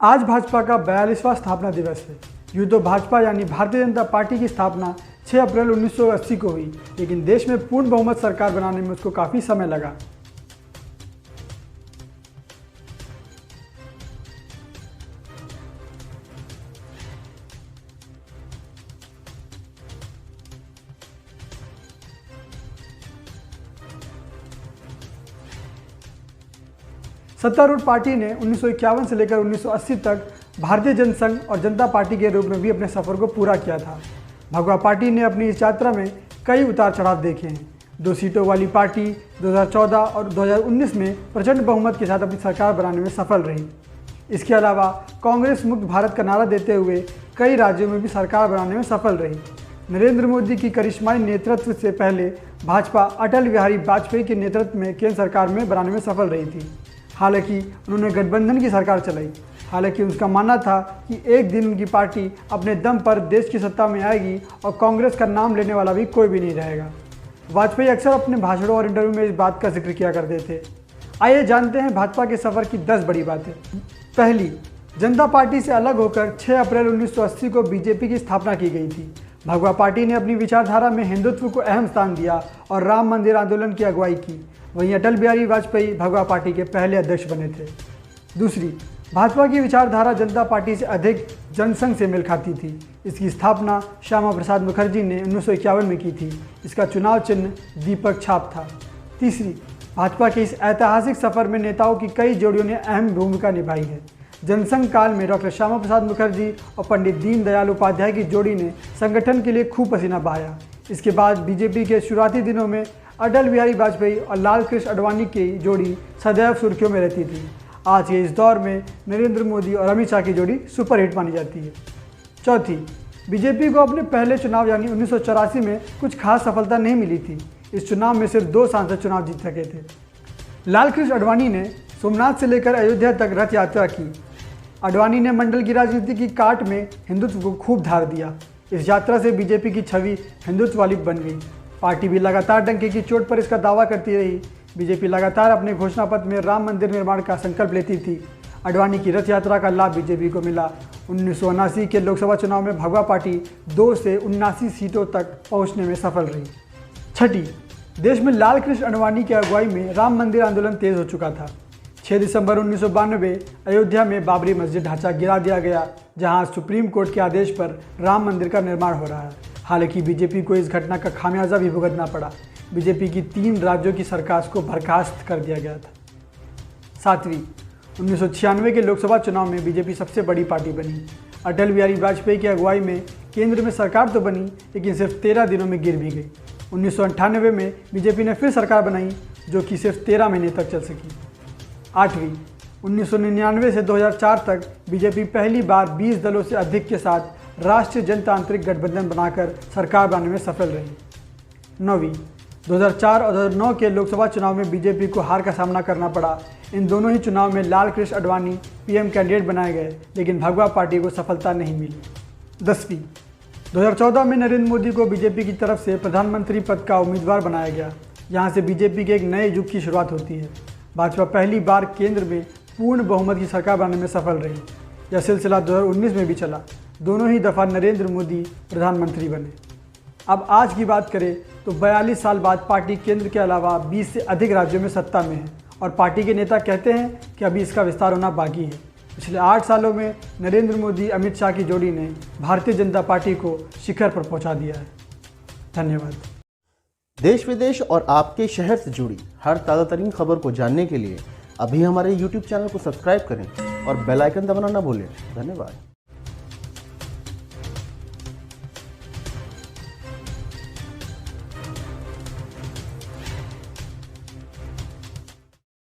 आज भाजपा का 42वां स्थापना दिवस है। यूँ तो भाजपा यानी भारतीय जनता पार्टी की स्थापना 6 अप्रैल 1980 को हुई, लेकिन देश में पूर्ण बहुमत सरकार बनाने में उसको काफ़ी समय लगा। सत्तारूढ़ पार्टी ने 1951 से लेकर 1980 तक भारतीय जनसंघ और जनता पार्टी के रूप में भी अपने सफ़र को पूरा किया था। भगवा पार्टी ने अपनी इस यात्रा में कई उतार चढ़ाव देखे हैं। 2 सीटों वाली पार्टी 2014 और 2019 में प्रचंड बहुमत के साथ अपनी सरकार बनाने में सफल रही। इसके अलावा कांग्रेस मुक्त भारत का नारा देते हुए कई राज्यों में भी सरकार बनाने में सफल रही। नरेंद्र मोदी की करिश्माई नेतृत्व से पहले भाजपा अटल बिहारी वाजपेयी के नेतृत्व में केंद्र सरकार में बनाने में सफल रही थी। हालांकि उन्होंने गठबंधन की सरकार चलाई। हालांकि उनका मानना था कि एक दिन उनकी पार्टी अपने दम पर देश की सत्ता में आएगी और कांग्रेस का नाम लेने वाला भी कोई भी नहीं रहेगा। वाजपेयी अक्सर अपने भाषणों और इंटरव्यू में इस बात का जिक्र किया करते थे। आइए जानते हैं भाजपा के सफ़र की 10 बड़ी बातें। पहली, जनता पार्टी से अलग होकर 6 अप्रैल 1980 को बीजेपी की स्थापना की गई थी। भगवा पार्टी ने अपनी विचारधारा में हिंदुत्व को अहम स्थान दिया और राम मंदिर आंदोलन की अगुवाई की। वहीं अटल बिहारी वाजपेयी भगवा पार्टी के पहले अध्यक्ष बने थे। दूसरी, भाजपा की विचारधारा जनता पार्टी से अधिक जनसंघ से मेल खाती थी। इसकी स्थापना श्यामा प्रसाद मुखर्जी ने 1951 में की थी। इसका चुनाव चिन्ह दीपक छाप था। तीसरी, भाजपा के इस ऐतिहासिक सफर में नेताओं की कई जोड़ियों ने अहम भूमिका निभाई है। जनसंघ काल में डॉक्टर श्यामा प्रसाद मुखर्जी और पंडित दीनदयाल उपाध्याय की जोड़ी ने संगठन के लिए खूब पसीना बहाया। इसके बाद बीजेपी के शुरुआती दिनों में अटल बिहारी वाजपेयी और लाल कृष्ण आडवाणी की जोड़ी सदैव सुर्खियों में रहती थी। आज के इस दौर में नरेंद्र मोदी और अमित शाह की जोड़ी सुपरहिट मानी जाती है। चौथी, बीजेपी को अपने पहले चुनाव यानी 1984 में कुछ खास सफलता नहीं मिली थी। इस चुनाव में सिर्फ 2 सांसद चुनाव जीत सके थे। लाल कृष्ण आडवाणी ने सोमनाथ से लेकर अयोध्या तक रथ यात्रा की। आडवाणी ने मंडल की राजनीति की काट में हिंदुत्व को खूब धार दिया। इस यात्रा से बीजेपी की छवि हिंदुत्व वाली बन गई। पार्टी भी लगातार डंके की चोट पर इसका दावा करती रही। बीजेपी लगातार अपने घोषणा पत्र में राम मंदिर निर्माण का संकल्प लेती थी। आडवाणी की रथ यात्रा का लाभ बीजेपी को मिला। 1979 के लोकसभा चुनाव में भगवा पार्टी 2 से 79 सीटों तक पहुंचने में सफल रही। छठी, देश में लाल कृष्ण आडवाणी की अगुवाई में राम मंदिर आंदोलन तेज हो चुका था। 6 दिसंबर 1992 अयोध्या में बाबरी मस्जिद ढांचा गिरा दिया गया, जहां सुप्रीम कोर्ट के आदेश पर राम मंदिर का निर्माण हो रहा है। हालांकि बीजेपी को इस घटना का खामियाजा भी भुगतना पड़ा। बीजेपी की 3 राज्यों की सरकार को बर्खास्त कर दिया गया था। 7वीं, 1996 के लोकसभा चुनाव में बीजेपी सबसे बड़ी पार्टी बनी। अटल बिहारी वाजपेयी की अगुवाई में केंद्र में सरकार तो बनी, लेकिन सिर्फ 13 दिनों में गिर भी गई। 1998 में बीजेपी ने फिर सरकार बनाई, जो कि सिर्फ 13 महीने तक चल सकी। 8वीं, 1999 से 2004 तक बीजेपी पहली बार 20 दलों से अधिक के साथ राष्ट्रीय जनतांत्रिक गठबंधन बनाकर सरकार बनाने में सफल रही। 9वीं, 2004 और 2009 के लोकसभा चुनाव में बीजेपी को हार का सामना करना पड़ा। इन दोनों ही चुनाव में लाल कृष्ण आडवाणी पीएम कैंडिडेट बनाए गए, लेकिन भगवा पार्टी को सफलता नहीं मिली। 10वीं, 2014 में नरेंद्र मोदी को बीजेपी की तरफ से प्रधानमंत्री पद का उम्मीदवार बनाया गया। यहाँ से बीजेपी के एक नए युग की शुरुआत होती है। भाजपा पहली बार केंद्र में पूर्ण बहुमत की सरकार बनाने में सफल रही। यह सिलसिला 2019 में भी चला। दोनों ही दफ़ा नरेंद्र मोदी प्रधानमंत्री बने। अब आज की बात करें तो 42 साल बाद पार्टी केंद्र के अलावा 20 से अधिक राज्यों में सत्ता में है और पार्टी के नेता कहते हैं कि अभी इसका विस्तार होना बाकी है। पिछले 8 सालों में नरेंद्र मोदी अमित शाह की जोड़ी ने भारतीय जनता पार्टी को शिखर पर पहुंचा दिया है। धन्यवाद। देश विदेश और आपके शहर से जुड़ी हर ताज़ा तरीन खबर को जानने के लिए अभी हमारे YouTube चैनल को सब्सक्राइब करें और बेल आइकन दबाना ना भूलें। धन्यवाद।